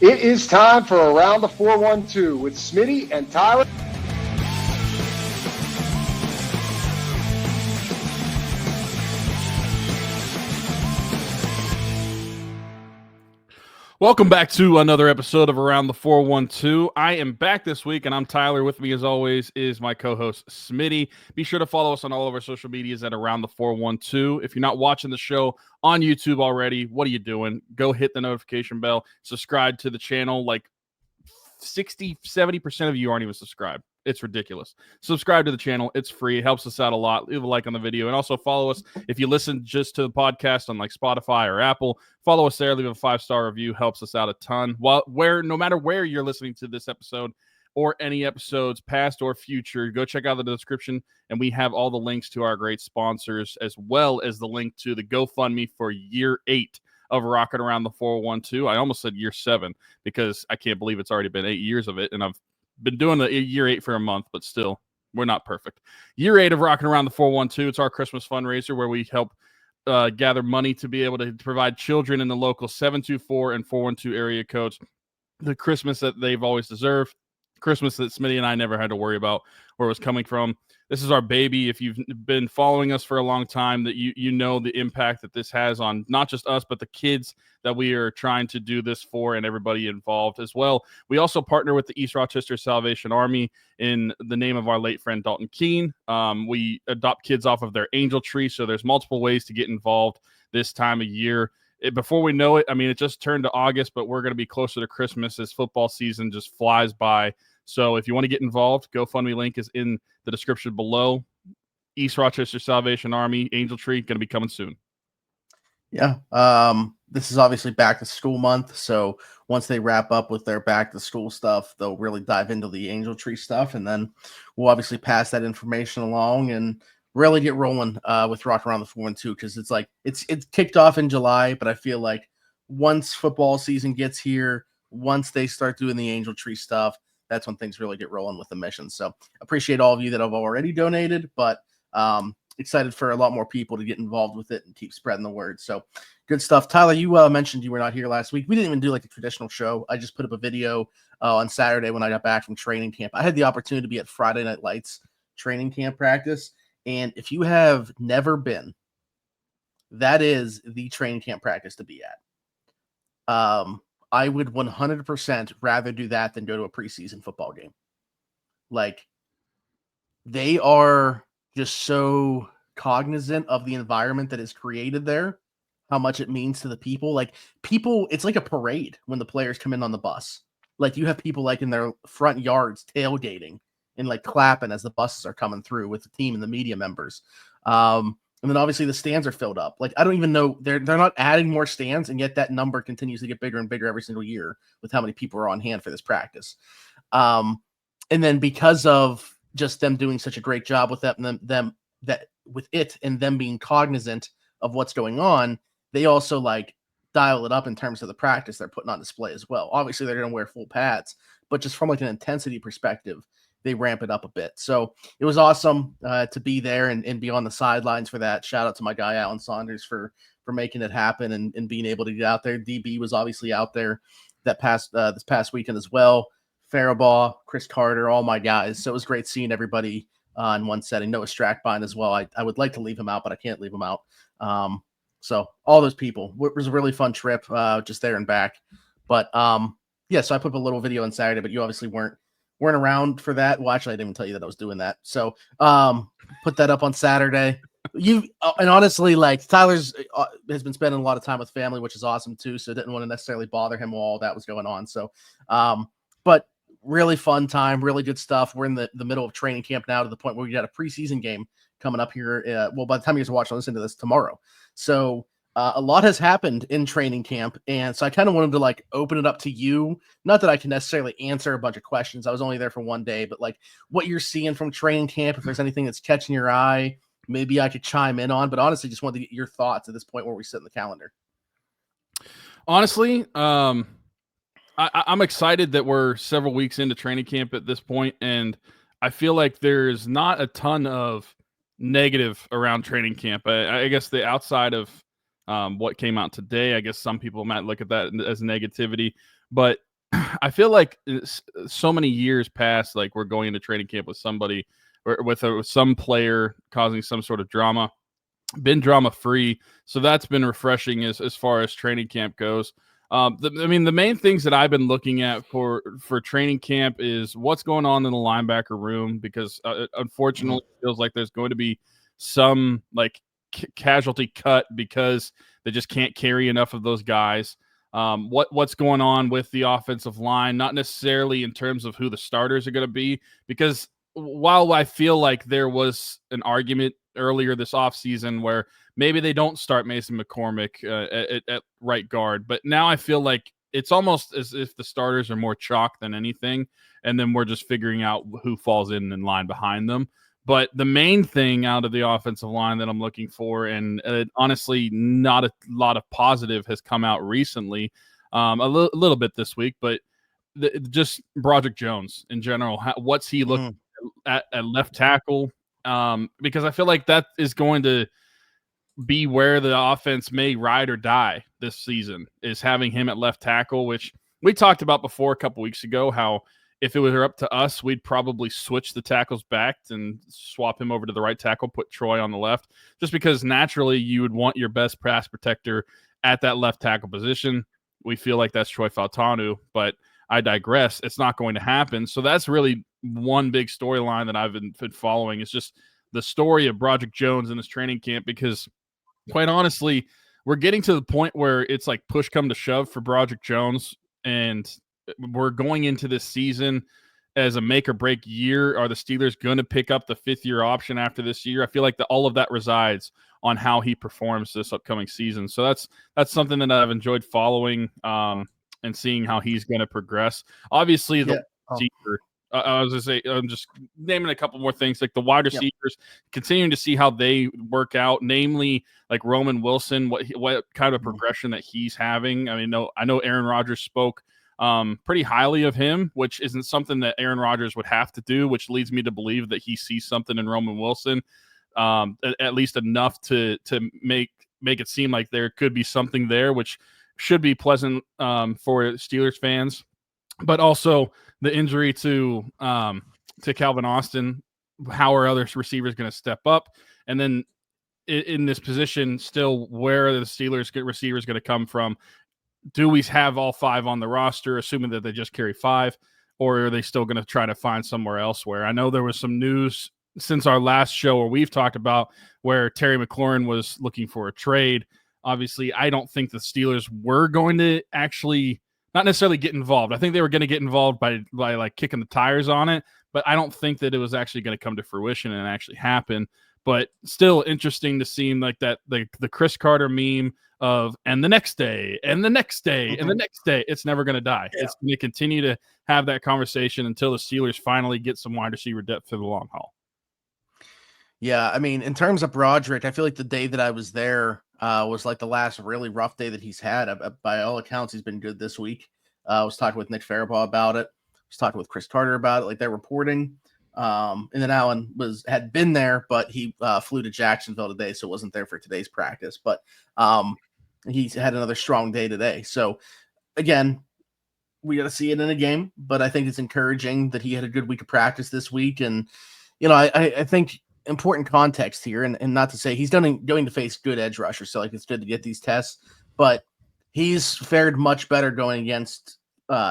It is time for Around the 412 with Smitty and Tyler. Welcome back to another episode of Around the 412. I am back this week, and I'm Tyler. With me, as always, is my co-host, Smitty. Be sure to follow us on all of our social medias at Around the 412. If you're not watching the show on YouTube already, what are you doing? Go hit the notification bell. Subscribe to the channel. Like 60-70% of you aren't even subscribed. It's ridiculous. Subscribe to the channel. It's free. It helps us out a lot. Leave a like on the video. And also follow us. If you listen just to the podcast on like Spotify or Apple, follow us there. Leave a 5-star review. Helps us out a ton. No matter where you're listening to this episode or any episodes, past or future, go check out the description. And we have all the links to our great sponsors, as well as the link to the GoFundMe for year 8 of Rocking Around the 412. I almost said year 7 because I can't believe it's already been 8 years of it. And I've been doing the year 8 for a month, but still, we're not perfect. Year 8 of Rocking Around the 412. It's our Christmas fundraiser where we help gather money to be able to provide children in the local 724 and 412 area codes the Christmas that they've always deserved. Christmas that Smitty and I never had to worry about where it was coming from. This is our baby. If you've been following us for a long time, that you know the impact that this has on not just us, but the kids that we are trying to do this for and everybody involved as well. We also partner with the East Rochester Salvation Army in the name of our late friend Dalton Keene. We adopt kids off of their angel tree, so there's multiple ways to get involved this time of year. Before we know it, I mean, it just turned to August, but we're going to be closer to Christmas as football season just flies by. So if you want to get involved, GoFundMe link is in the description below. East Rochester Salvation Army, Angel Tree, going to be coming soon. Yeah. This is obviously back to school month. So once they wrap up with their back to school stuff, they'll really dive into the Angel Tree stuff. And then we'll obviously pass that information along and really get rolling with Rock Around the 412, because it's like it's kicked off in July, but I feel like once football season gets here, once they start doing the Angel Tree stuff, that's when things really get rolling with the mission. So appreciate all of you that have already donated, but excited for a lot more people to get involved with it and keep spreading the word. So good stuff. Tyler, you mentioned you were not here last week. We didn't even do like a traditional show. I just put up a video on Saturday when I got back from training camp. I had the opportunity to be at Friday Night Lights training camp practice. And if you have never been, that is the training camp practice to be at. I would 100% rather do that than go to a preseason football game. Like, they are just so cognizant of the environment that is created there, how much it means to the people. Like, people, it's like a parade when the players come in on the bus. Like, you have people like in their front yards tailgating and like clapping as the buses are coming through with the team and the media members. And then obviously the stands are filled up. Like, I don't even know, they're not adding more stands, and yet that number continues to get bigger and bigger every single year with how many people are on hand for this practice. And then because of just them doing such a great job with that, and them being cognizant of what's going on, they also like dial it up in terms of the practice they're putting on display as well. Obviously they're going to wear full pads, but just from like an intensity perspective, they ramp it up a bit. So it was awesome to be there and be on the sidelines for that. Shout out to my guy, Alan Saunders, for making it happen and being able to get out there. DB was obviously out there this past weekend as well. Faribaugh, Chris Carter, all my guys. So it was great seeing everybody in one setting. Noah Strackbine as well. I would like to leave him out, but I can't leave him out. So all those people. It was a really fun trip just there and back. But yeah, so I put up a little video on Saturday, but you obviously weren't around for that. Well, actually, I didn't even tell you that I was doing that. So put that up on Saturday. And honestly, like, Tyler's has been spending a lot of time with family, which is awesome too. So didn't want to necessarily bother him while all that was going on. So, but really fun time, really good stuff. We're in the middle of training camp now, to the point where we got a preseason game coming up here. Well, by the time you guys are watching, listen to this tomorrow. So a lot has happened in training camp. And so I kind of wanted to like open it up to you. Not that I can necessarily answer a bunch of questions. I was only there for one day, but like what you're seeing from training camp, if there's anything that's catching your eye, maybe I could chime in on, but honestly, just wanted to get your thoughts at this point where we sit in the calendar. Honestly, I'm excited that we're several weeks into training camp at this point, and I feel like there's not a ton of negative around training camp. I guess the outside of what came out today, I guess some people might look at that as negativity, but I feel like so many years past, like we're going into training camp with somebody or with some player causing some sort of drama. Been drama free, so that's been refreshing as far as training camp goes. I mean, the main things that I've been looking at for training camp is what's going on in the linebacker room, because unfortunately, it feels like there's going to be some like casualty cut because they just can't carry enough of those guys. What's going on with the offensive line, not necessarily in terms of who the starters are going to be, because while I feel like there was an argument earlier this offseason where maybe they don't start Mason McCormick at right guard, but now I feel like it's almost as if the starters are more chalk than anything, and then we're just figuring out who falls in line behind them. But the main thing out of the offensive line that I'm looking for, and honestly, not a lot of positive has come out recently, a little bit this week, but just Broderick Jones in general. What's he looking at left tackle? Because I feel like that is going to be where the offense may ride or die this season, is having him at left tackle, which we talked about before a couple weeks ago, how if it were up to us, we'd probably switch the tackles back and swap him over to the right tackle, put Troy on the left, just because naturally you would want your best pass protector at that left tackle position. We feel like that's Troy Fautanu, but I digress. It's not going to happen. So that's really one big storyline that I've been following. It's just the story of Broderick Jones in this training camp, because quite honestly, we're getting to the point where it's like push come to shove for Broderick Jones, and we're going into this season as a make or break year. Are the Steelers going to pick up the 5th-year option after this year? I feel like all of that resides on how he performs this upcoming season. So that's something that I've enjoyed following and seeing how he's going to progress. Obviously, the receiver, I was going to say, I'm just naming a couple more things, like the wide receivers, continuing to see how they work out, namely like Roman Wilson, what kind of progression that he's having. I mean, I know Aaron Rodgers spoke pretty highly of him, which isn't something that Aaron Rodgers would have to do, which leads me to believe that he sees something in Roman Wilson, at least enough to make it seem like there could be something there, which should be pleasant for Steelers fans. But also the injury to Calvin Austin, how are other receivers going to step up? And then in this position, still, where are the Steelers receivers going to come from? Do we have all 5 on the roster, assuming that they just carry 5, or are they still going to try to find somewhere elsewhere? I know there was some news since our last show where we've talked about where Terry McLaurin was looking for a trade. Obviously, I don't think the Steelers were going to actually not necessarily get involved. I think they were going to get involved by like kicking the tires on it, but I don't think that it was actually going to come to fruition and actually happen. But still interesting to see like that, the Chris Carter meme of, and the next day, and the next day, and the next day, it's never going to die. Yeah. It's going to continue to have that conversation until the Steelers finally get some wide receiver depth for the long haul. Yeah, I mean, in terms of Broderick, I feel like the day that I was there was like the last really rough day that he's had. By all accounts, he's been good this week. I was talking with Nick Farabaugh about it. I was talking with Chris Carter about it. Like, they're reporting. And then Allen had been there, but he flew to Jacksonville today, so wasn't there for today's practice. But he's had another strong day today. So again, we got to see it in a game, but I think it's encouraging that he had a good week of practice this week. And, you know, I think important context here, and not to say he's going to face good edge rushers, so like it's good to get these tests, but he's fared much better going against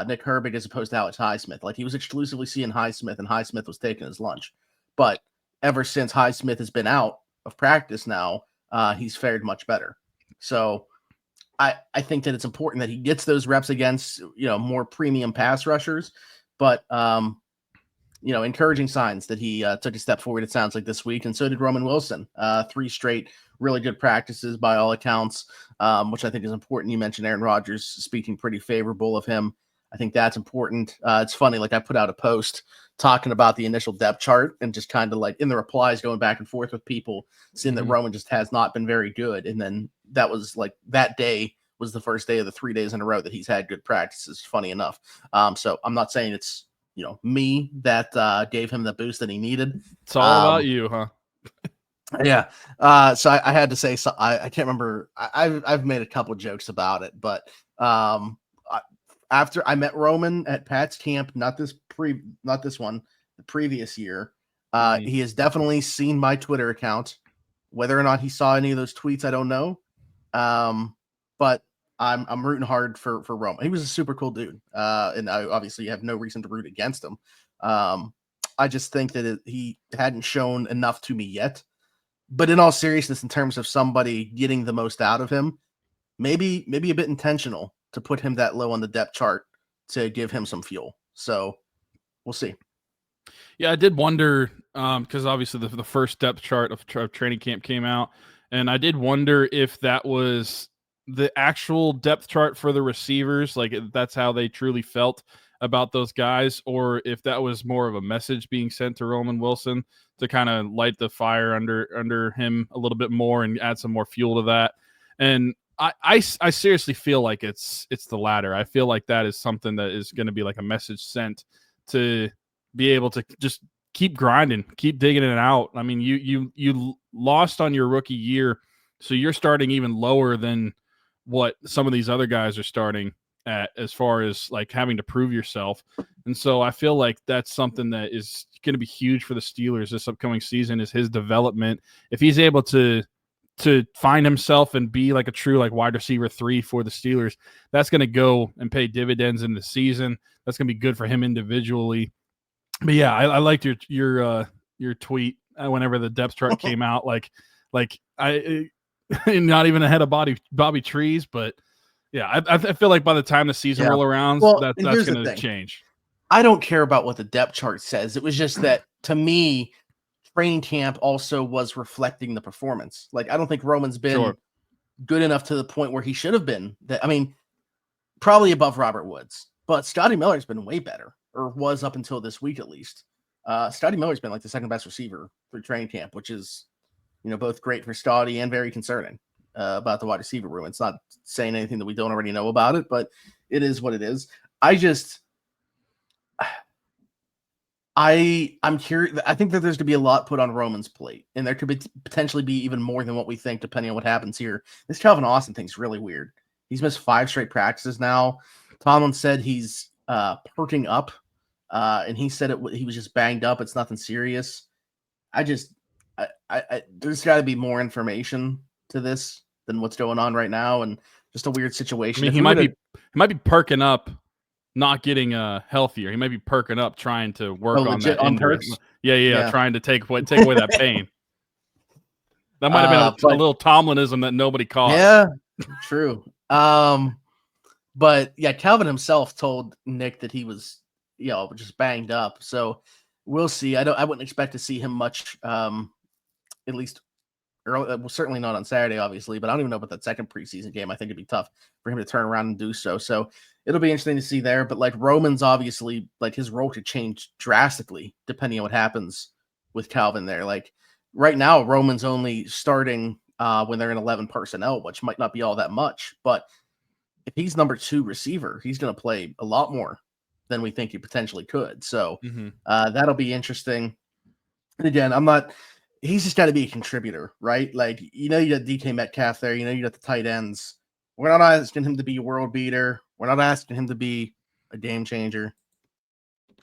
Nick Herbig as opposed to Alex Highsmith. Like, he was exclusively seeing Highsmith, and Highsmith was taking his lunch. But ever since Highsmith has been out of practice now, he's fared much better. So I think that it's important that he gets those reps against, you know, more premium pass rushers. But you know, encouraging signs that he took a step forward, it sounds like, this week. And so did Roman Wilson. 3 straight really good practices by all accounts, which I think is important. You mentioned Aaron Rodgers speaking pretty favorable of him. I think that's important. It's funny, like, I put out a post talking about the initial depth chart and just kind of like in the replies going back and forth with people, seeing that Roman just has not been very good. And then that was like, that day was the first day of the 3 days in a row that he's had good practices, funny enough. So I'm not saying it's, you know, me that gave him the boost that he needed. It's all about you, huh? Yeah. So I had to say, so I can't remember. I've made a couple jokes about it, but after I met Roman at Pat's camp, not this one, the previous year, he has definitely seen my Twitter account. Whether or not he saw any of those tweets, I don't know. But I'm rooting hard for Roman. He was a super cool dude, and I obviously have no reason to root against him. I just think that he hadn't shown enough to me yet. But in all seriousness, in terms of somebody getting the most out of him, maybe a bit intentional to put him that low on the depth chart to give him some fuel. So we'll see. Yeah, I did wonder because obviously the first depth chart of training camp came out, and I did wonder if that was the actual depth chart for the receivers, like that's how they truly felt about those guys, or if that was more of a message being sent to Roman Wilson to kind of light the fire under him a little bit more and add some more fuel to that. And I seriously feel like it's the latter. I feel like that is something that is going to be like a message sent to be able to just keep grinding, keep digging it out. I mean, you lost on your rookie year, so you're starting even lower than what some of these other guys are starting at as far as like having to prove yourself. And so I feel like that's something that is going to be huge for the Steelers this upcoming season is his development. If he's able to find himself and be like a true like wide receiver 3 for the Steelers, that's going to go and pay dividends in the season. That's going to be good for him individually. But yeah, I liked your tweet whenever the depth chart came out. Like I not even ahead of Bobby Trees, but yeah, I feel like by the time the season roll around, that's going to change. I don't care about what the depth chart says. It was just that to me, training camp also was reflecting the performance. Like I don't think Roman's been good enough to the point where he should have been. That I mean, probably above Robert Woods, but Scotty Miller's been way better, or was up until this week at least. Scotty Miller's been like the second best receiver for training camp, which is, both great for Scotty and very concerning about the wide receiver room. It's not saying anything that we don't already know about it, but it is what it is. I'm curious. I think that there's going to be a lot put on Roman's plate, and there could potentially be even more than what we think, depending on what happens here. This Calvin Austin thing's really weird. He's missed 5 straight practices now. Tomlin said he's perking up, and he said he was just banged up. It's nothing serious. There's got to be more information to this than what's going on right now, and just a weird situation. I mean, he might be perking up, not getting healthier. He might be perking up, trying to work on that. On perks? Yeah, trying to take away that pain. That might have been a little Tomlinism that nobody caught. Yeah, true. But yeah, Calvin himself told Nick that he was, just banged up. So we'll see. I wouldn't expect to see him much, at least early. Well, certainly not on Saturday, obviously. But I don't even know about that second preseason game. I think it'd be tough for him to turn around and do so. So it'll be interesting to see there. But like Roman's obviously, like his role could change drastically depending on what happens with Calvin there. Like right now, Roman's only starting when they're in 11 personnel, which might not be all that much. But if he's number 2 receiver, he's going to play a lot more than we think he potentially could. So that'll be interesting. And again, he's just got to be a contributor, right? Like, you got DK Metcalf there, you got the tight ends. We're not asking him to be a world beater. We're not asking him to be a game changer.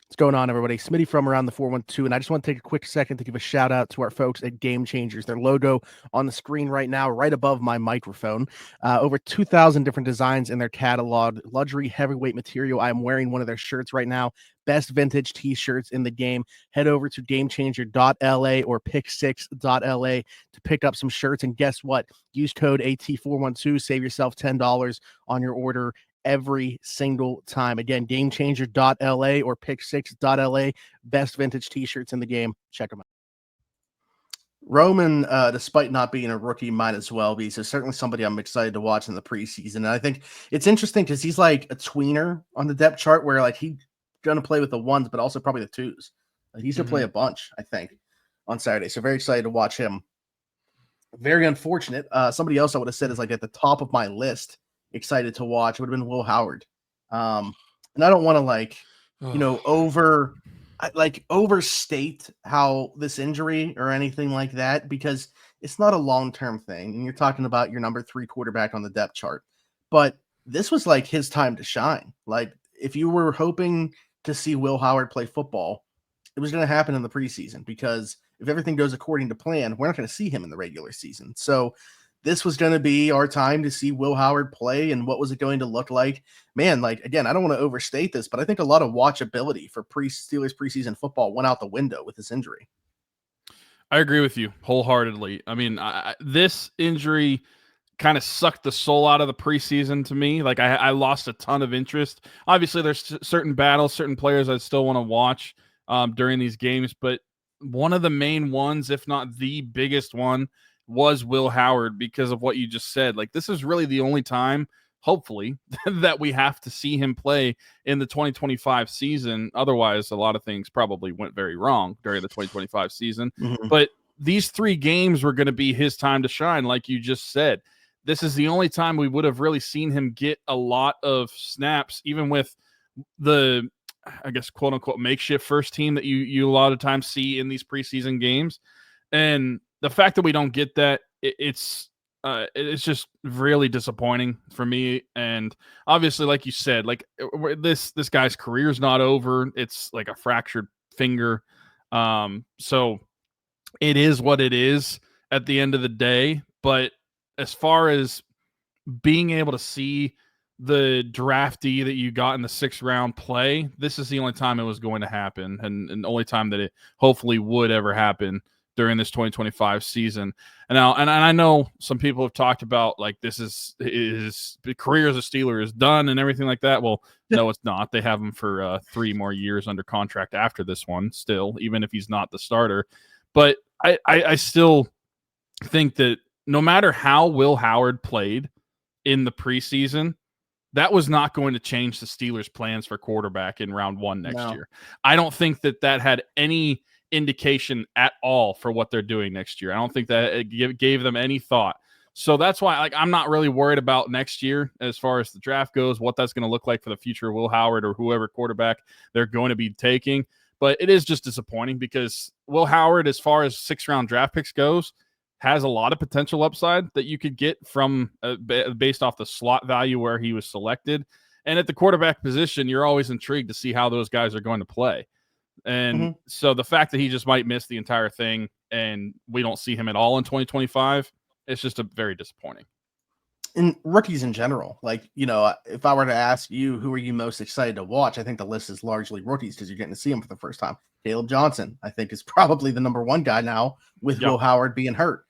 What's going on, everybody? Smitty from Around the 412, and I just want to take a quick second to give a shout out to our folks at Game Changers. Their logo on the screen right now, right above my microphone. Over 2,000 different designs in their catalog. Luxury heavyweight material. I am wearing one of their shirts right now. Best vintage t-shirts in the game. Head over to gamechanger.la or pick6.la to pick up some shirts. And guess what? Use code AT412. Save yourself $10 on your order every single time. Again, gamechanger.la or pick6.la. Best vintage t-shirts in the game. Check them out. Roman, despite not being a rookie, might as well be. So certainly somebody I'm excited to watch in the preseason. And I think it's interesting because he's like a tweener on the depth chart where like he's going to play with the 1s, but also probably the 2s. He's going to play a bunch, I think, on Saturday. So very excited to watch him. Very unfortunate. Somebody else I would have said is like at the top of my list, excited to watch, would have been Will Heyward. And I don't want to overstate how this injury or anything like that, because it's not a long-term thing. And you're talking about your number 3 quarterback on the depth chart. But this was like his time to shine. Like if you were hoping to see Will Howard play football, it was going to happen in the preseason, because if everything goes according to plan, we're not going to see him in the regular season. So this was going to be our time to see Will Howard play. And what was it going to look like? Man, like, again, I don't want to overstate this, but I think a lot of watchability for Steelers preseason football went out the window with this injury. I agree with you wholeheartedly. I mean, this injury kind of sucked the soul out of the preseason to me. Like I lost a ton of interest. Obviously, there's certain battles, certain players I still want to watch during these games, but one of the main ones, if not the biggest one, was Will Howard, because of what you just said. Like, this is really the only time, hopefully, that we have to see him play in the 2025 season. Otherwise, a lot of things probably went very wrong during the 2025 season. Mm-hmm. But these 3 games were going to be his time to shine, like you just said. This is the only time we would have really seen him get a lot of snaps, even with the, I guess, quote unquote, makeshift first team that you a lot of times see in these preseason games. And the fact that we don't get that, it's just really disappointing for me. And obviously, like you said, like this guy's career is not over. It's like a fractured finger. So it is what it is at the end of the day. But as far as being able to see the draftee that you got in the 6th round play, this is the only time it was going to happen, and the only time that it hopefully would ever happen during this 2025 season. And I know some people have talked about, like, this is his career as a Steeler is done and everything like that. Well, no, it's not. They have him for 3 more years under contract after this one still, even if he's not the starter. But I still think that no matter how Will Howard played in the preseason, that was not going to change the Steelers' plans for quarterback in round 1 next year. I don't think that had any indication at all for what they're doing next year. I don't think that it gave them any thought. So that's why, like, I'm not really worried about next year as far as the draft goes, what that's going to look like for the future of Will Howard or whoever quarterback they're going to be taking. But it is just disappointing because Will Howard, as far as 6th round draft picks goes, has a lot of potential upside that you could get from based off the slot value where he was selected. And at the quarterback position, you're always intrigued to see how those guys are going to play. And so the fact that he just might miss the entire thing and we don't see him at all in 2025, it's just very disappointing. And rookies in general, like, you know, if I were to ask you, who are you most excited to watch? I think the list is largely rookies because you're getting to see them for the first time. Caleb Johnson, I think, is probably the number 1 guy now with Will Howard being hurt.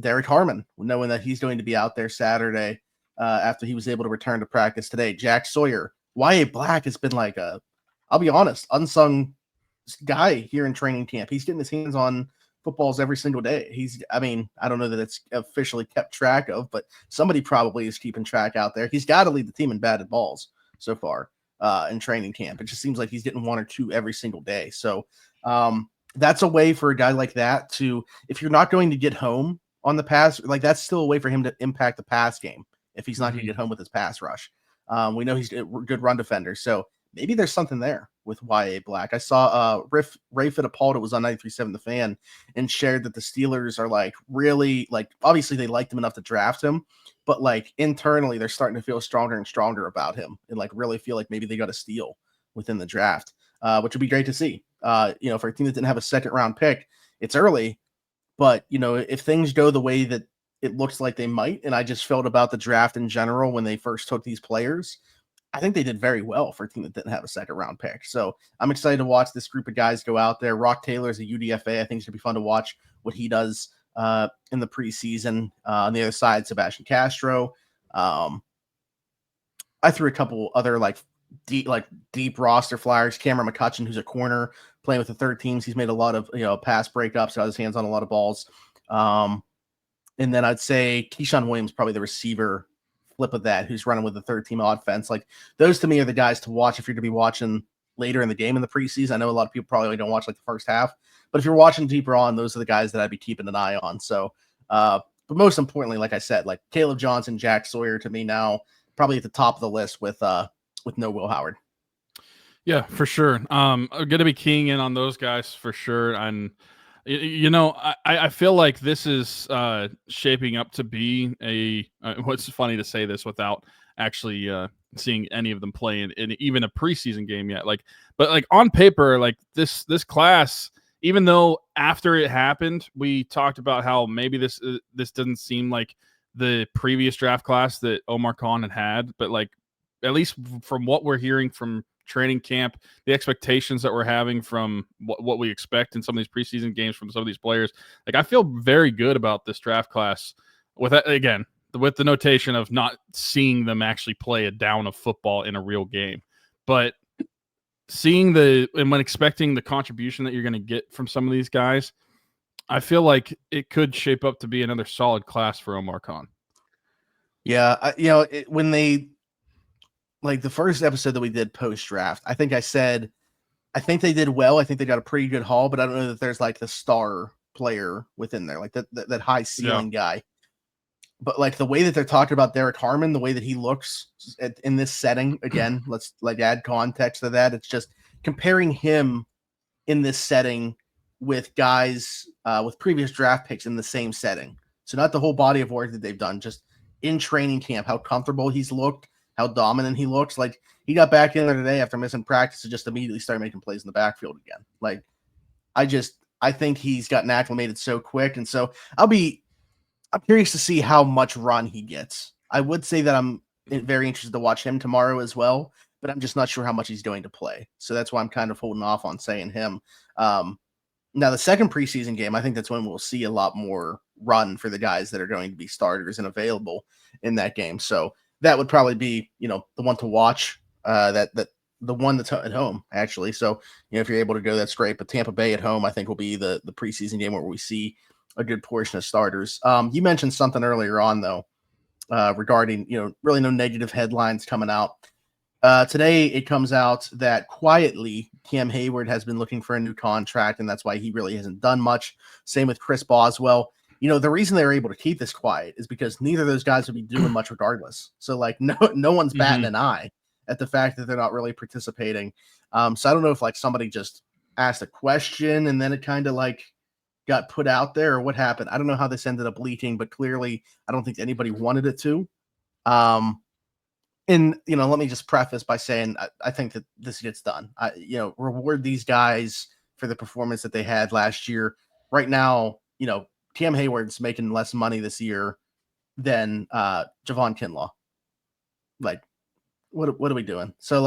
Derek Harmon, knowing that he's going to be out there Saturday after he was able to return to practice today. Jack Sawyer. Y.A. Black has been like I'll be honest, unsung guy here in training camp. He's getting his hands on footballs every single day. I don't know that it's officially kept track of, but somebody probably is keeping track out there. He's got to lead the team in batted balls so far in training camp. It just seems like he's getting 1 or 2 every single day. So that's a way for a guy like that to, if you're not going to get home on the pass, like, that's still a way for him to impact the pass game if he's not going to get home with his pass rush. We know he's a good run defender. So maybe there's something there with Y.A. Black. I saw Ray Fittipaldi was on 93.7 The Fan and shared that the Steelers are, like, really, like, obviously they liked him enough to draft him, but, like, internally they're starting to feel stronger and stronger about him and, like, really feel like maybe they got a steal within the draft, which would be great to see. You know, for a team that didn't have a 2nd round pick, it's early, but, you know, if things go the way that it looks like they might, and I just felt about the draft in general when they first took these players, I think they did very well for a team that didn't have a 2nd round pick. So I'm excited to watch this group of guys go out there. Rock Taylor is a UDFA. I think it's going to be fun to watch what he does in the preseason. On the other side, Sebastian Castro. I threw a couple other deep roster flyers. Cameron McCutcheon, who's a corner playing with the 3rd teams. He's made a lot of, you know, pass breakups, got his hands on a lot of balls. And then I'd say Keyshawn Williams, probably the receiver flip of that, who's running with the 3rd team offense. Like, those to me are the guys to watch if you're to be watching later in the game in the preseason. I know a lot of people probably don't watch like the first half, but if you're watching deeper on, those are the guys that I'd be keeping an eye on. So, but most importantly, like I said, like Caleb Johnson, Jack Sawyer to me now probably at the top of the list with no Will Howard. Yeah, for sure. I'm going to be keying in on those guys for sure. And I feel like this is shaping up to be what's funny to say this without actually seeing any of them play in even a preseason game yet. But on paper, this class, even though after it happened, we talked about how maybe this doesn't seem like the previous draft class that Omar Khan had, but at least from what we're hearing from training camp, the expectations that we're having from what we expect in some of these preseason games from some of these players, I feel very good about this draft class with the notation of not seeing them actually play a down of football in a real game, but seeing when expecting the contribution that you're going to get from some of these guys, I feel like it could shape up to be another solid class for Omar Khan. Yeah, when they the first episode that we did post draft, I think I said I think they did well. I think they got a pretty good haul, but I don't know that there's the star player within there, that high ceiling guy. But the way that they're talking about Derek Harmon, the way that he looks in this setting, again, let's add context to that. It's just comparing him in this setting with guys with previous draft picks in the same setting. So not the whole body of work that they've done, just in training camp, how comfortable he's looked, how dominant he looks. He got back in there today after missing practice and just immediately started making plays in the backfield again. I think he's gotten acclimated so quick. And so I'm curious to see how much run he gets. I would say that I'm very interested to watch him tomorrow as well, but I'm just not sure how much he's going to play. So that's why I'm kind of holding off on saying him. Now, the second preseason game, I think that's when we'll see a lot more run for the guys that are going to be starters and available in that game. So that would probably be, the one to watch, the one that's at home, actually. So, if you're able to go, that's great. But Tampa Bay at home, I think, will be the preseason game where we see a good portion of starters. You mentioned something earlier on, though, regarding, really no negative headlines coming out. Today, it comes out that quietly Cam Heyward has been looking for a new contract, and that's why he really hasn't done much. Same with Chris Boswell. The reason they were able to keep this quiet is because neither of those guys would be doing much regardless. So, no one's batting an eye at the fact that they're not really participating. So I don't know if somebody just asked a question and then it kind of got put out there or what happened. I don't know how this ended up leaking, but clearly I don't think anybody wanted it to. And, let me just preface by saying I think that this gets done. Reward these guys for the performance that they had last year. Right now, Cam Heyward's making less money this year than Javon Kinlaw. What are we doing? So,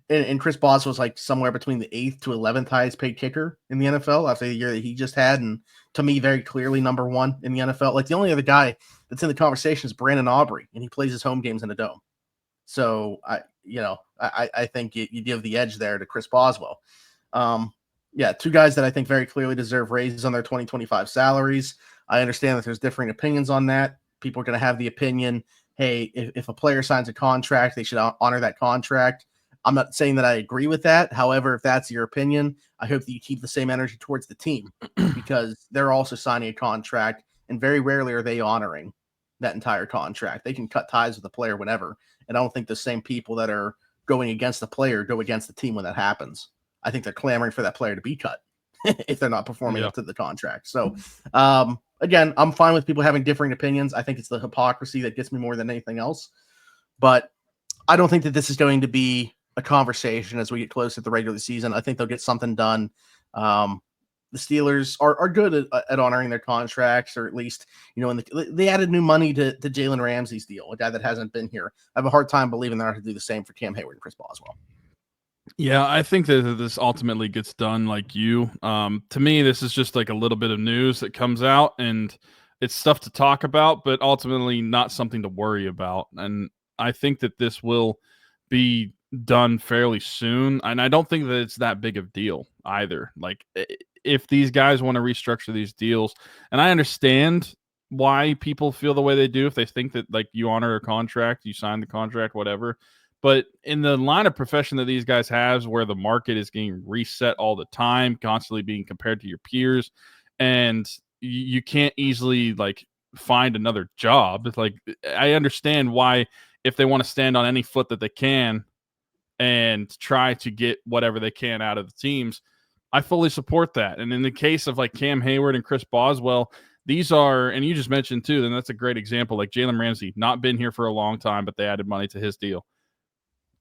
and Chris Boswell's somewhere between the 8th to 11th highest paid kicker in the NFL after the year that he just had. And to me, very clearly number one in the NFL. The only other guy that's in the conversation is Brandon Aubrey, and he plays his home games in a dome. So I think you give the edge there to Chris Boswell. Two guys that I think very clearly deserve raises on their 2025 salaries. I understand that there's differing opinions on that. People are going to have the opinion, hey, if a player signs a contract, they should honor that contract. I'm not saying that I agree with that. However, if that's your opinion, I hope that you keep the same energy towards the team because they're also signing a contract, and very rarely are they honoring that entire contract. They can cut ties with the player whenever, and I don't think the same people that are going against the player go against the team when that happens. I think they're clamoring for that player to be cut if they're not performing up to the contract. So, again, I'm fine with people having differing opinions. I think it's the hypocrisy that gets me more than anything else. But I don't think that this is going to be a conversation as we get close to the regular season. I think they'll get something done. The Steelers are good at honoring their contracts, or at least, they added new money to Jalen Ramsey's deal, a guy that hasn't been here. I have a hard time believing they're going to do the same for Cam Heyward and Chris Boswell. Yeah, I think that this ultimately gets done like you. To me, this is just a little bit of news that comes out, and it's stuff to talk about, but ultimately not something to worry about. And I think that this will be done fairly soon. And I don't think that it's that big of a deal either. If these guys want to restructure these deals, and I understand why people feel the way they do, if they think that you honor a contract, you sign the contract, whatever. But in the line of profession that these guys have, where the market is getting reset all the time, constantly being compared to your peers, and you can't easily find another job. It's I understand why, if they want to stand on any foot that they can and try to get whatever they can out of the teams, I fully support that. And in the case of like Cam Heyward and Chris Boswell, these are, and you just mentioned too, and that's a great example, like Jalen Ramsey, not been here for a long time, but they added money to his deal.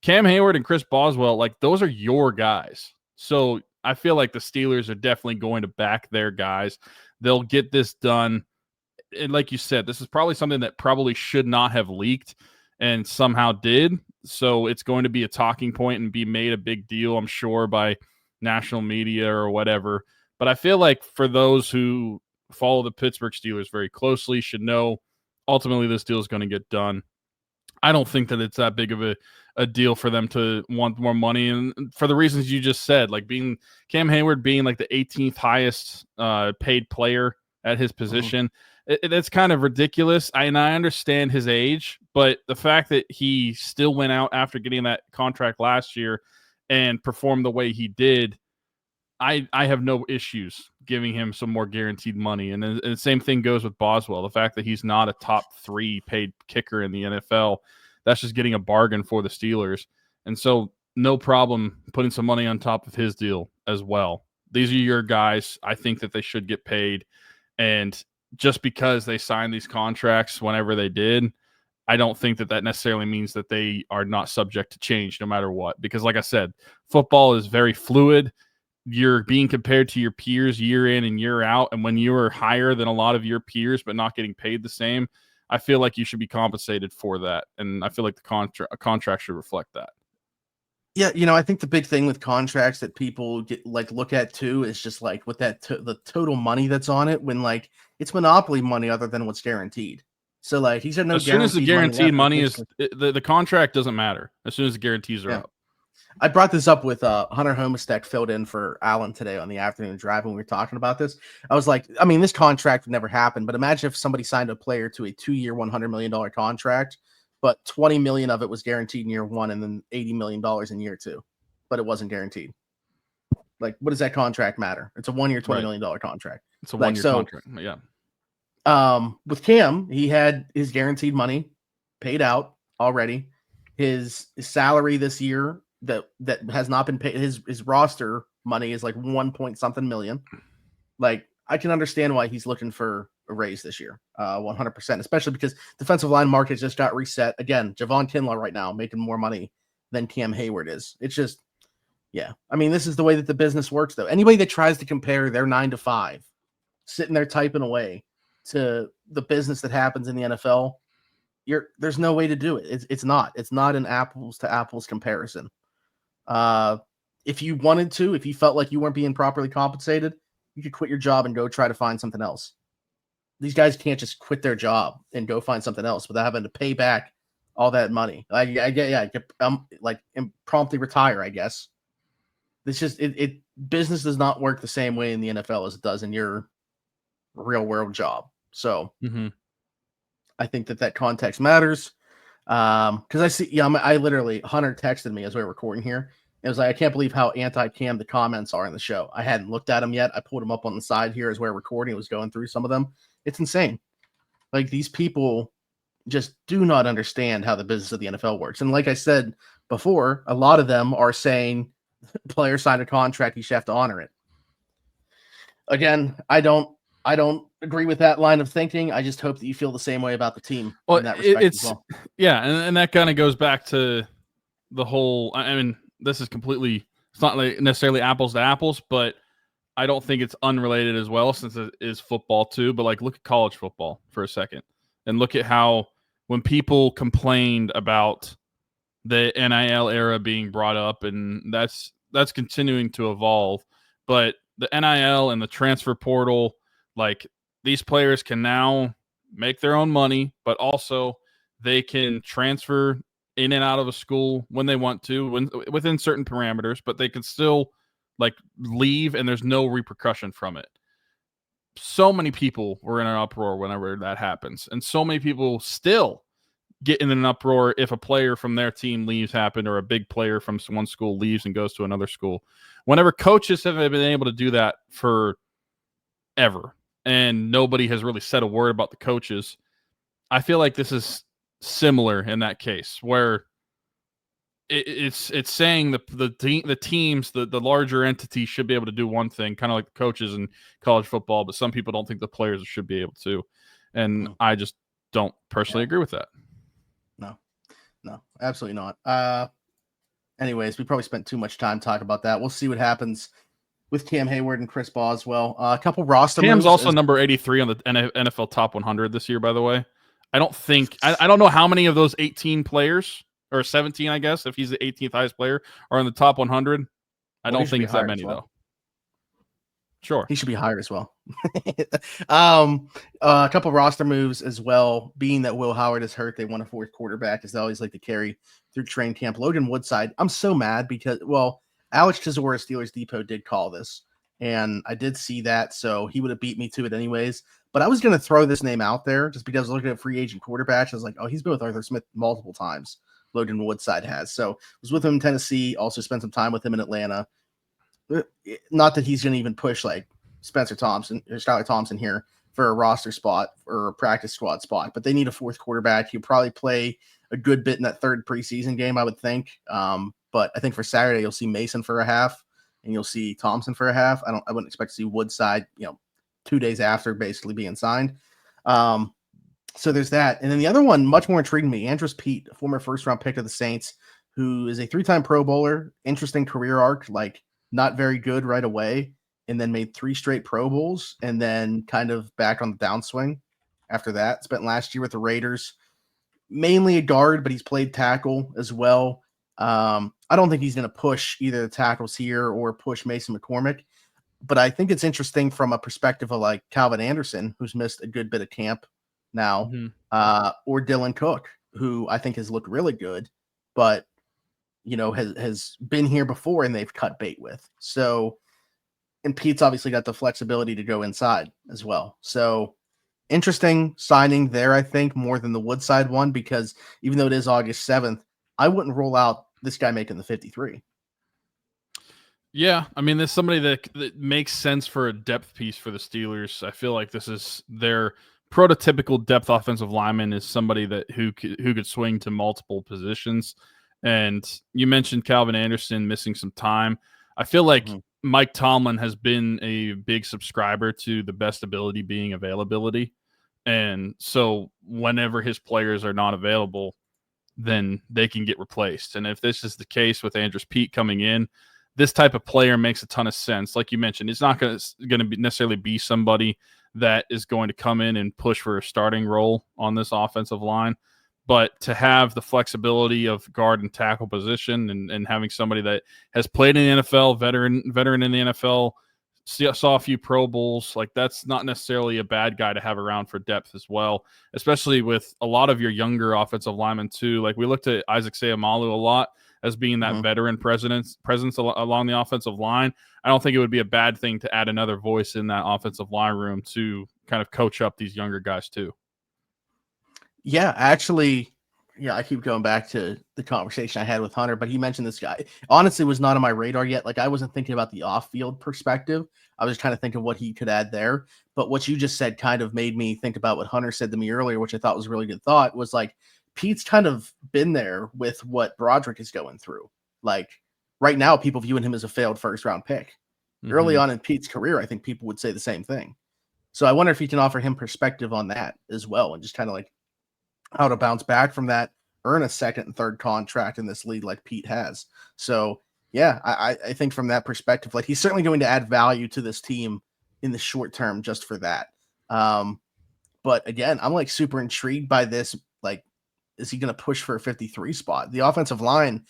Cam Heyward and Chris Boswell, like those are your guys. So I feel like the Steelers are definitely going to back their guys. They'll get this done. And like you said, this is probably something that probably should not have leaked and somehow did. So it's going to be a talking point and be made a big deal, I'm sure, by national media or whatever. But I feel like for those who follow the Pittsburgh Steelers very closely should know ultimately this deal is going to get done. I don't think that it's that big of a deal for them to want more money. And for the reasons you just said, like being Cam Heyward being like the 18th highest paid player at his position, it's kind of ridiculous. And I understand his age, but the fact that he still went out after getting that contract last year and performed the way he did, I have no issues giving him some more guaranteed money. And the same thing goes with Boswell. The fact that he's not a top 3 paid kicker in the NFL, that's just getting a bargain for the Steelers. And so no problem putting some money on top of his deal as well. These are your guys. I think that they should get paid. And just because they signed these contracts whenever they did, I don't think that that necessarily means that they are not subject to change no matter what. Because like I said, football is very fluid. You're being compared to your peers year in and year out. And when you are higher than a lot of your peers but not getting paid the same, I feel like you should be compensated for that. And I feel like the contract should reflect that. Yeah, I think the big thing with contracts that people look at too is just like with that the total money that's on it, when like it's monopoly money other than what's guaranteed. So like he's had no as soon as the guaranteed money is the contract doesn't matter as soon as the guarantees are up. I brought this up with Hunter Homestead filled in for Alan today on the afternoon drive when we were talking about this. I was like, I mean, this contract would never happen, but imagine if somebody signed a player to a 2-year, $100 million contract, but $20 million of it was guaranteed in year 1 and then $80 million in year 2, but it wasn't guaranteed. Like, what does that contract matter? It's a 1-year, $20 million contract. It's a 1-year contract. Yeah. With Cam, he had his guaranteed money paid out already. His salary this year that has not been paid, his roster money is like 1 point something million. Like, I can understand why he's looking for a raise this year, 100%, especially because defensive line market just got reset. Again, Javon Kinlaw right now making more money than Cam Heyward is. It's just, yeah. I mean, this is the way that the business works, though. Anybody that tries to compare their 9 to 5, sitting there typing away, to the business that happens in the NFL, there's no way to do it. It's not an apples to apples comparison. If you wanted to, if you felt like you weren't being properly compensated, you could quit your job and go try to find something else. These guys can't just quit their job and go find something else without having to pay back all that money. Promptly retire, I guess. It's just business does not work the same way in the NFL as it does in your real world job. So I think that context matters. Because I see, I literally, Hunter texted me as we were recording here. It was like, I can't believe how anti-Cam the comments are in the show. I hadn't looked at them yet. I pulled them up on the side here as we were recording. It was going through some of them. It's insane. Like, these people just do not understand how the business of the NFL works. And like I said before, a lot of them are saying player signed a contract, you should have to honor it. Again, I don't agree with that line of thinking. I just hope that you feel the same way about the team in that respect as well. Yeah, and that kind of goes back to the whole, I mean, this is completely, it's not like necessarily apples to apples, but I don't think it's unrelated as well, since it is football too. But like, look at college football for a second and look at how when people complained about the NIL era being brought up, and that's continuing to evolve, but the NIL and the transfer portal, like, these players can now make their own money, but also they can transfer in and out of a school when they want to, within certain parameters, but they can still like leave and there's no repercussion from it. So many people were in an uproar whenever that happens. And so many people still get in an uproar if a player from their team leaves happen, or a big player from one school leaves and goes to another school. Whenever coaches have been able to do that for ever, and nobody has really said a word about the coaches, I feel like this is similar in that case, where it's saying the teams, the larger entities should be able to do one thing, kind of like the coaches in college football, but some people don't think the players should be able to. And I just don't personally agree with that. No, absolutely not. Anyways, we probably spent too much time talking about that. We'll see what happens with Cam Heyward and Chris Boswell. A couple roster Cam's moves also number 83 on the NFL Top 100 this year, by the way. I don't know how many of those 18 players, or 17, I guess, if he's the 18th highest player, are in the top 100. I don't think it's that many, though. Sure. He should be higher as well. A couple roster moves as well, being that Will Howard is hurt. They want a fourth quarterback, as they always like to carry through training camp. Logan Woodside, I'm so mad because, Alex Chisora, Steelers Depot, did call this, and I did see that, so he would have beat me to it anyways. But I was going to throw this name out there just because I was looking at free agent quarterbacks. I was like, oh, he's been with Arthur Smith multiple times. Logan Woodside has. So I was with him in Tennessee, also spent some time with him in Atlanta. Not that he's going to even push like Spencer Thompson or Skylar Thompson here for a roster spot or a practice squad spot, but they need a fourth quarterback. He'll probably play a good bit in that third preseason game, I would think. But I think for Saturday, you'll see Mason for a half and you'll see Thompson for a half. I wouldn't expect to see Woodside, 2 days after basically being signed. So there's that. And then the other one, much more intriguing me, Andrus Peat, a former first-round pick of the Saints, who is a 3-time Pro Bowler, interesting career arc, like not very good right away, and then made 3 straight Pro Bowls, and then kind of back on the downswing after that. Spent last year with the Raiders, mainly a guard, but he's played tackle as well. I don't think he's going to push either the tackles here or push Mason McCormick. But I think it's interesting from a perspective of like Calvin Anderson, who's missed a good bit of camp now, or Dylan Cook, who I think has looked really good, but has been here before and they've cut bait with. So, and Pete's obviously got the flexibility to go inside as well. So interesting signing there, I think, more than the Woodside one, because even though it is August 7th, I wouldn't rule out this guy making the 53. Yeah, I mean, there's somebody that makes sense for a depth piece for the Steelers. I feel like this is their prototypical depth offensive lineman, is somebody who could swing to multiple positions. And you mentioned Calvin Anderson missing some time. I feel like Mike Tomlin has been a big subscriber to the best ability being availability. And so whenever his players are not available, then they can get replaced. And if this is the case with Andrus Peat coming in, this type of player makes a ton of sense. Like you mentioned, it's not going to be necessarily be somebody that is going to come in and push for a starting role on this offensive line. But to have the flexibility of guard and tackle position and having somebody that has played in the NFL, veteran in the NFL, saw a few Pro Bowls, like that's not necessarily a bad guy to have around for depth as well, especially with a lot of your younger offensive linemen too. Like we looked at Isaac Seumalo a lot as being that veteran presence along the offensive line. I don't think it would be a bad thing to add another voice in that offensive line room to kind of coach up these younger guys too. Yeah, actually, I keep going back to the conversation I had with Hunter, but he mentioned this guy. Honestly, was not on my radar yet. Like I wasn't thinking about the off-field perspective. I was trying to think of what he could add there. But what you just said kind of made me think about what Hunter said to me earlier, which I thought was a really good thought, was like, Pete's kind of been there with what Broderick is going through. Like right now, people viewing him as a failed first-round pick. Early on in Pete's career, I think people would say the same thing. So I wonder if he can offer him perspective on that as well, and just kind of like how to bounce back from that, earn a second and third contract in this league like Peat has. So yeah, I think from that perspective, like he's certainly going to add value to this team in the short term just for that. But again, I'm like super intrigued by this. Like, is he going to push for a 53 spot? The offensive line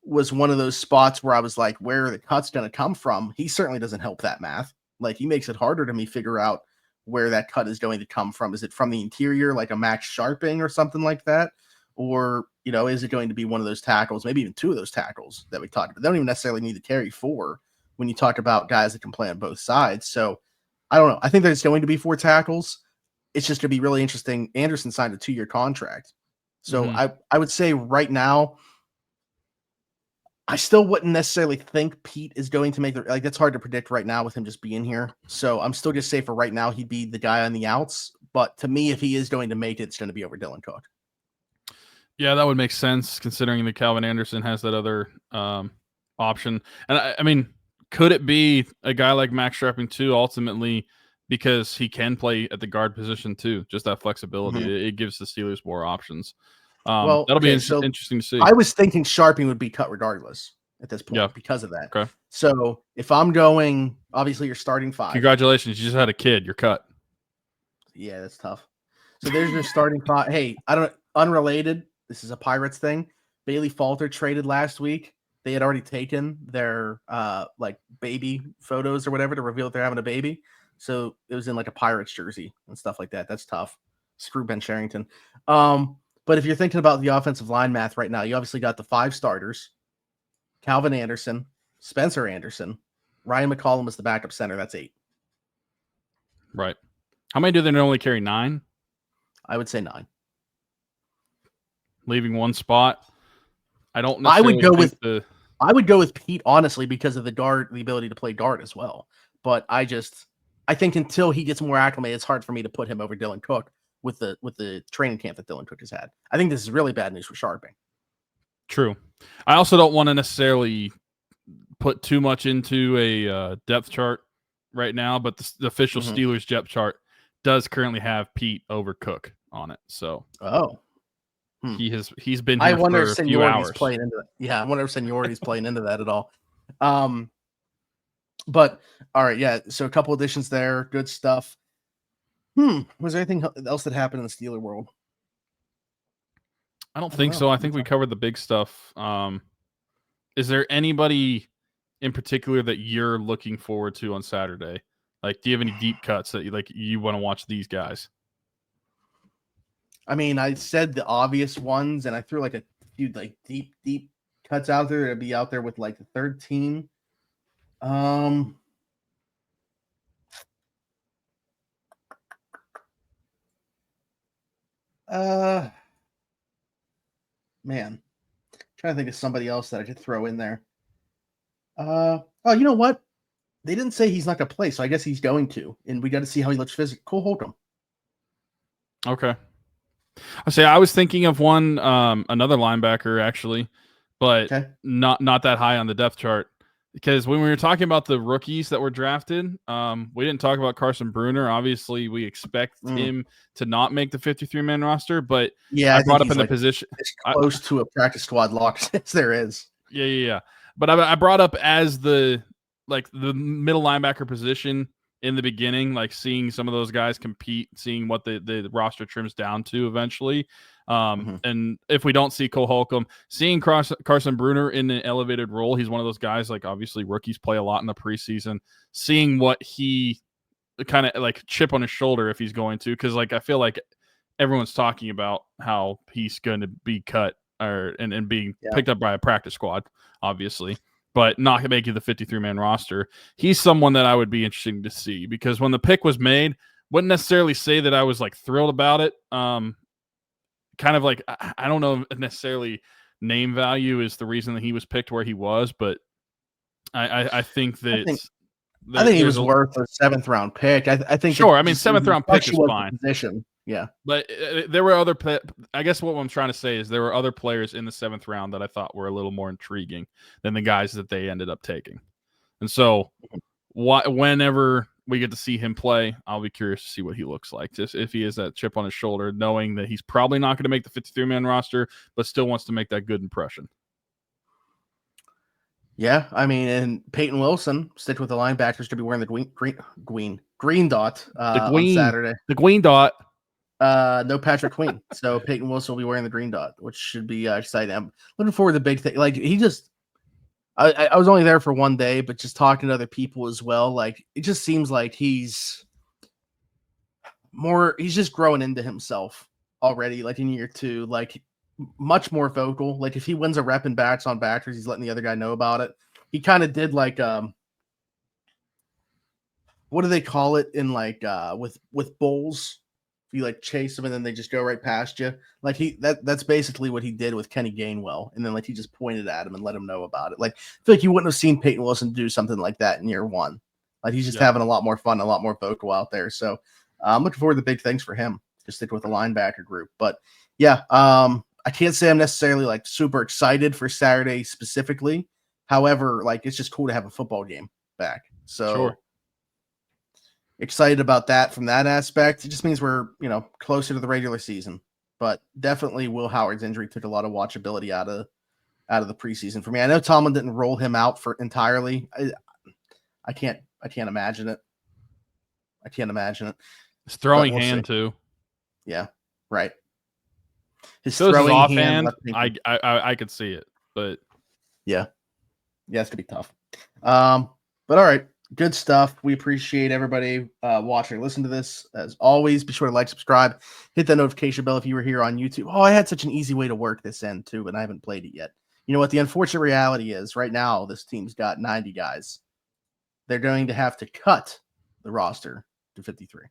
was one of those spots where I was like, where are the cuts going to come from? He certainly doesn't help that math. Like he makes it harder to me figure out where that cut is going to come from. Is it from the interior, like a Max Sharping or something like that? Or, is it going to be one of those tackles, maybe even 2 of those tackles that we talked about? They don't even necessarily need to carry 4 when you talk about guys that can play on both sides. So I don't know. I think there's going to be 4 tackles. It's just going to be really interesting. Anderson signed a 2-year contract. So I would say right now, I still wouldn't necessarily think Peat is going to make that's hard to predict right now with him just being here. So I'm still going to say for right now, he'd be the guy on the outs. But to me, if he is going to make it, it's going to be over Dylan Cook. Yeah, that would make sense considering that Calvin Anderson has that other option. And I mean, could it be a guy like Max Strapping too? Ultimately, because he can play at the guard position too, just that flexibility. Mhm. It gives the Steelers more options. Well, That'll be so interesting to see. I was thinking Sharping would be cut regardless at this point Yeah. because of that. Okay. So if I'm going, obviously you're starting 5. Congratulations, you just had a kid. You're cut. Yeah, that's tough. So there's your starting 5. Hey, unrelated. This is a Pirates thing. Bailey Falter traded last week. They had already taken their like baby photos or whatever to reveal that they're having a baby. So it was in like a Pirates jersey and stuff like that. That's tough. Screw Ben Sherrington. But if you're thinking about the offensive line math right now, you obviously got the 5 starters: Calvin Anderson, Spencer Anderson, Ryan McCollum is the backup center. That's 8. Right. How many do they normally carry? 9? I would say 9. Leaving one spot. I don't I would necessarily go I would go with Peat, honestly, because of the ability to play guard as well. But I think until he gets more acclimated, it's hard for me to put him over Dylan Cook with the training camp that Dylan Cook has had. I think this is really bad news for Sharping. True. I also don't want to necessarily put too much into a depth chart right now, but the official Steelers depth chart does currently have Peat over Cook on it. So he's been here for a few hours. Playing into that. Yeah, I wonder if seniority's playing into that at all. But all right, yeah. So a couple additions there, good stuff. Was there anything else that happened in the Steeler world? I don't think so. I think we covered the big stuff. Is there anybody in particular that you're looking forward to on Saturday? Like, do you have any deep cuts that you want to watch these guys? I mean, I said the obvious ones, and I threw like a few like deep cuts out there to be out there with like the third team. Man, trying to think of somebody else that I could throw in there. Oh, you know what? They didn't say he's not going to play, so I guess he's going to, and we got to see how he looks physically. Cole Holcomb. Okay. I was thinking of one, another linebacker actually, but not that high on the depth chart. Because when we were talking about the rookies that were drafted, we didn't talk about Carson Bruner. Obviously, we expect him to not make the 53-man roster, but I brought up in the position as close to a practice squad lock as there is. Yeah. But I brought up as the middle linebacker position in the beginning, like seeing some of those guys compete, seeing what the roster trims down to eventually. And if we don't see Cole Holcomb, seeing Carson Bruner in an elevated role, he's one of those guys, like obviously rookies play a lot in the preseason, seeing what he kind of like chip on his shoulder if he's going to, because like I feel like everyone's talking about how he's going to be cut and being picked up by a practice squad, obviously, but not making the 53-man roster. He's someone that I would be interested to see, because when the pick was made, wouldn't necessarily say that I was like thrilled about it. Kind of like, I don't know if necessarily name value is the reason that he was picked where he was, but I think that I think he was worth a 7th round pick. I think sure. I mean, 7th round pick is fine. Position. Yeah, but there were other. I guess what I'm trying to say is there were other players in the 7th round that I thought were a little more intriguing than the guys that they ended up taking. And so, whenever we get to see him play, I'll be curious to see what he looks like. Just if he has that chip on his shoulder, knowing that he's probably not going to make the 53-man roster, but still wants to make that good impression. Yeah, I mean, and Peyton Wilson, stick with the linebackers, to be wearing the green dot on Saturday. The green dot. No Patrick Queen, so Peyton Wilson will be wearing the green dot, which should be exciting. I'm looking forward to the big thing. Like I was only there for one day, but just talking to other people as well, like it just seems like he's just growing into himself already, like in year 2, like much more vocal. Like if he wins a rep and backs on backers, he's letting the other guy know about it. He kind of did like what do they call it in like with bulls? You like chase them and then they just go right past you. Like that's basically what he did with Kenny Gainwell. And then like he just pointed at him and let him know about it. Like I feel like you wouldn't have seen Peyton Wilson do something like that in year 1. Like he's just having a lot more fun, a lot more vocal out there. So I'm looking forward to big things for him. Just stick with the linebacker group. But yeah, I can't say I'm necessarily like super excited for Saturday specifically. However, like it's just cool to have a football game back. So Sure. excited about that from that aspect. It just means we're, closer to the regular season. But definitely Will Howard's injury took a lot of watchability out of the preseason for me. I know Tomlin didn't roll him out for entirely. I can't imagine it. I can't imagine it. His throwing hand too. Yeah, right. His His throwing offhand, hand. I could see it, but yeah, it's gonna be tough. But all right, good stuff. We appreciate everybody watching or listening to this. As always, be sure to like, subscribe, hit that notification bell if you were here on YouTube. Oh, I had such an easy way to work this in too, but I haven't played it yet. You know what? The unfortunate reality is right now this team's got 90 guys. They're going to have to cut the roster to 53.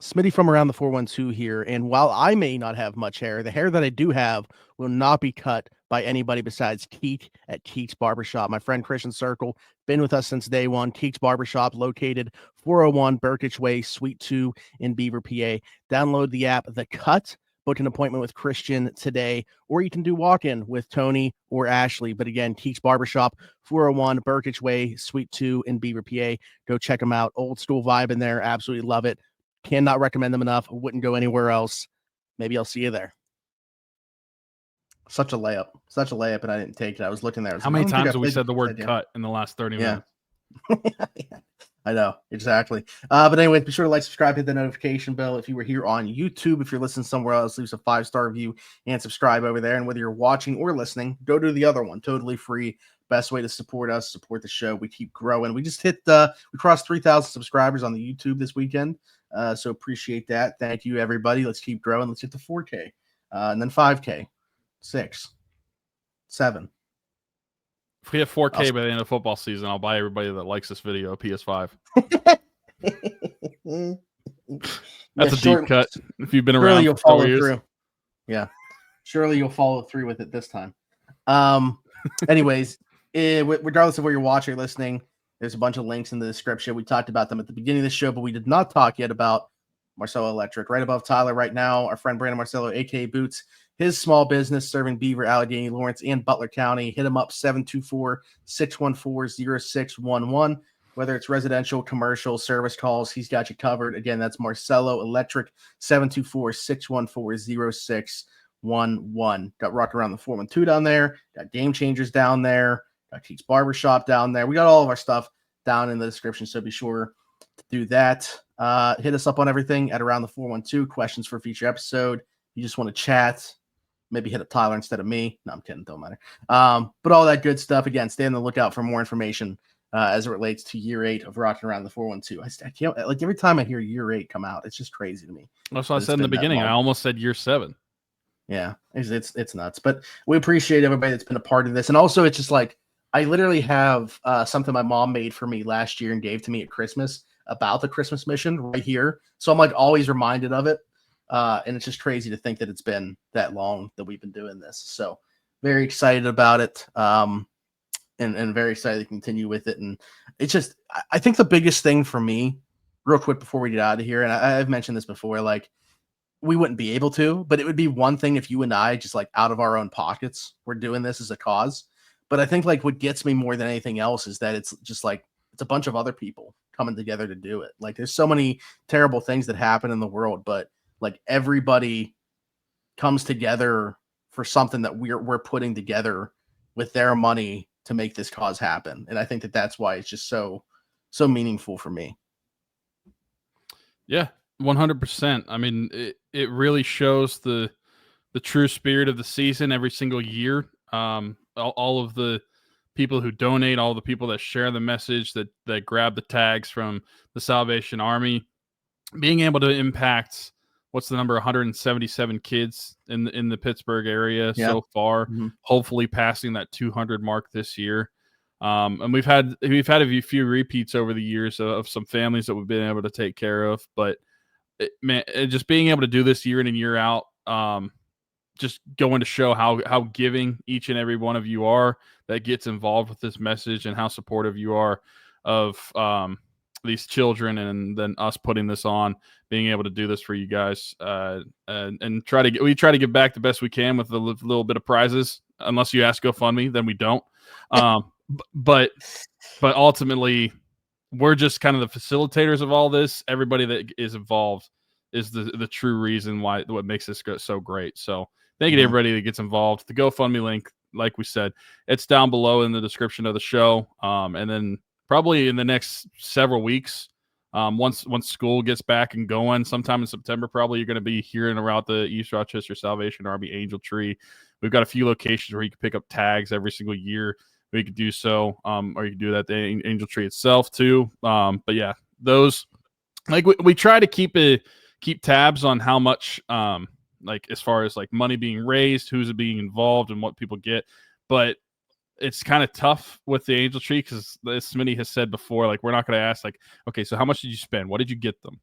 Smitty from around the 412 here. And while I may not have much hair, the hair that I do have will not be cut by anybody besides Peat at Keek's Barbershop. My friend Christian Circle, been with us since day one. Keek's Barbershop, located 401 Burkitch Way, Suite 2 in Beaver, PA. Download the app, The Cut. Book an appointment with Christian today, or you can do walk-in with Tony or Ashley. But again, Keek's Barbershop, 401 Burkitch Way, Suite 2 in Beaver, PA. Go check them out. Old school vibe in there. Absolutely love it. Cannot recommend them enough. Wouldn't go anywhere else. Maybe I'll see you there. Such a layup, and I didn't take it. I was looking there. How many times have we said the word cut in the last 30 minutes? I know, exactly. But anyway, be sure to like, subscribe, hit the notification bell if you were here on YouTube. If you're listening somewhere else, leave us a 5-star review and subscribe over there. And whether you're watching or listening, go to the other one. Totally free. Best way to support us, support the show. We keep growing. We just we crossed 3,000 subscribers on the YouTube this weekend. So appreciate that. Thank you, everybody. Let's keep growing. Let's get to 4K, and then 5K, 6, 7. If we have 4K by the end of football season, I'll buy everybody that likes this video a PS5. That's a deep cut. If you've been around, you'll follow through. Yeah, surely you'll follow through with it this time. Anyways, regardless of where you're watching or listening, there's a bunch of links in the description. We talked about them at the beginning of the show, but we did not talk yet about Marcelo Electric. Right above Tyler right now, our friend Brandon Marcelo, a.k.a. Boots, his small business serving Beaver, Allegheny, Lawrence, and Butler County. Hit him up, 724-614-0611. Whether it's residential, commercial, service calls, he's got you covered. Again, that's Marcelo Electric, 724-614-0611. Got Rock Around the 412 down there. Got Game Changers down there. Got Keeks Barbershop down there. We got all of our stuff down in the description, so be sure to do that. Hit us up on everything at Around the 412. Questions for a future episode. You just want to chat. Maybe hit up Tyler instead of me. No, I'm kidding. Don't matter. But all that good stuff. Again, stay on the lookout for more information as it relates to year 8 of Rocking Around the 412. I can't, like, every time I hear year 8 come out, it's just crazy to me. That's what I said in the beginning. I almost said year 7. Yeah, it's nuts. But we appreciate everybody that's been a part of this. And also, it's just like, I literally have something my mom made for me last year and gave to me at Christmas about the Christmas mission right here. So I'm like always reminded of it. And it's just crazy to think that it's been that long that we've been doing this. So very excited about it. And very excited to continue with it. And it's just, I think the biggest thing for me, real quick before we get out of here, and I've mentioned this before, like, we wouldn't be able to, but it would be one thing if you and I just, like, out of our own pockets, we're doing this as a cause. But I think, like, what gets me more than anything else is that it's just like, it's a bunch of other people coming together to do it. Like, there's so many terrible things that happen in the world, but like, everybody comes together for something that we're putting together with their money to make this cause happen. And I think that that's why it's just so meaningful for me. Yeah, 100%. I mean, it really shows the true spirit of the season every single year. All of the people who donate, all the people that share the message, that grab the tags from the Salvation Army, being able to impact, what's the number, 177 kids in the Pittsburgh area so far, hopefully passing that 200 mark this year. And we've had a few repeats over the years of some families that we've been able to take care of, but just being able to do this year in and year out, just going to show how giving each and every one of you are that gets involved with this message, and how supportive you are of these children, and then us putting this on, being able to do this for you guys, and we try to give back the best we can with a little bit of prizes. Unless you ask GoFundMe, then we don't. But ultimately, we're just kind of the facilitators of all this. Everybody that is involved is the true reason what makes this so great. So thank you to everybody that gets involved. The GoFundMe link, like we said, it's down below in the description of the show. And then probably in the next several weeks, once school gets back and going, sometime in September, probably you're going to be hearing about the East Rochester Salvation Army Angel Tree. We've got a few locations where you can pick up tags every single year. We could do so, or you can do that at the Angel Tree itself too. But yeah, those, like, we try to keep tabs on how much, like, as far as like money being raised, who's being involved, and what people get. But it's kind of tough with the Angel Tree because, as Smitty has said before, like, we're not going to ask, like, okay, so how much did you spend? What did you get them?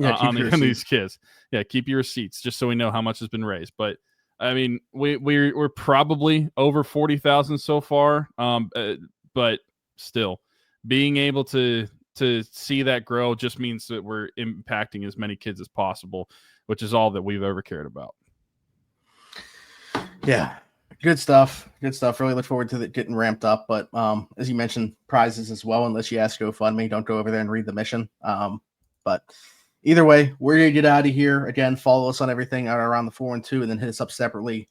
On these kids? Yeah, keep your receipts just so we know how much has been raised. But I mean, we're probably over 40,000 so far. But still, being able to see that grow just means that we're impacting as many kids as possible, which is all that we've ever cared about. Yeah, good stuff. Good stuff. Really look forward to it getting ramped up. But as you mentioned, prizes as well. Unless you ask GoFundMe, don't go over there and read the mission. But either way, we're going to get out of here. Again, follow us on everything around the 412, and then hit us up separately.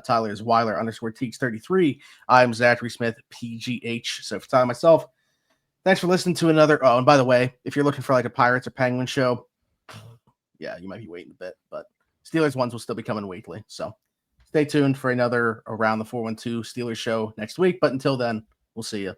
Tyler is Weiler_Teeks33. I'm Zachary Smith, PGH. So for Tyler and myself, thanks for listening to another. Oh, and by the way, if you're looking for like a Pirates or Penguins show, yeah, you might be waiting a bit, but Steelers ones will still be coming weekly. So stay tuned for another Around the 412 Steelers show next week. But until then, we'll see you.